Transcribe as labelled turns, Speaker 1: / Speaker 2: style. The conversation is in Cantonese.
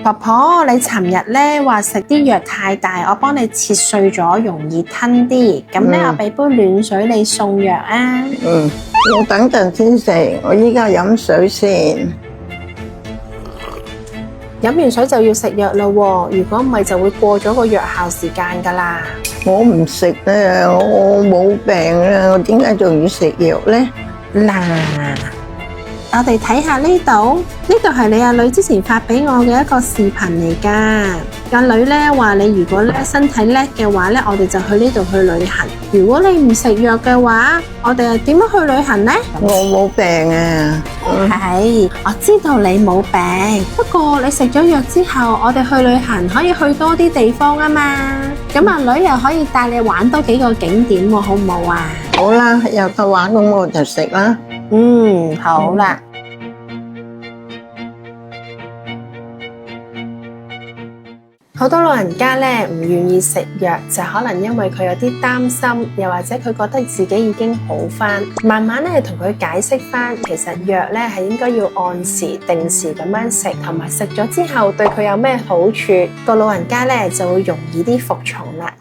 Speaker 1: 婆婆，你尋日咧話食啲藥太大，我幫你切碎咗，容易吞啲。咁咧，我俾杯暖水你送藥啊。
Speaker 2: 我等陣先食，我依家飲水先。
Speaker 1: 飲完水就要食藥啦喎，如果唔係就會過咗個藥效時間噶啦。
Speaker 2: 我唔食啊，我冇病啊，我點解仲要食藥呢？
Speaker 1: 嗱，我哋睇下呢度，呢度係你阿女之前發俾我嘅一個視頻嚟噶。阿女咧話你如果咧身體叻嘅話咧，我哋就去呢度去旅行。如果你唔食藥嘅話，我哋又點樣去旅行呢？
Speaker 2: 我冇病啊。
Speaker 1: 係，我知道你冇病，不過你食咗藥之後，我哋去旅行可以去多啲地方啊嘛。咁阿女又可以帶你玩多幾個景點喎，好唔好啊？
Speaker 2: 好啦，有得玩咁我就食啦。
Speaker 1: 好啦。好多老人家咧唔願意食藥，就可能因為佢有啲擔心，又或者佢覺得自己已經好返。慢慢咧同佢解釋返，其實藥咧係應該要按時定時咁樣食，同埋食咗之後對佢有咩好處，個老人家咧就會容易啲服從啦。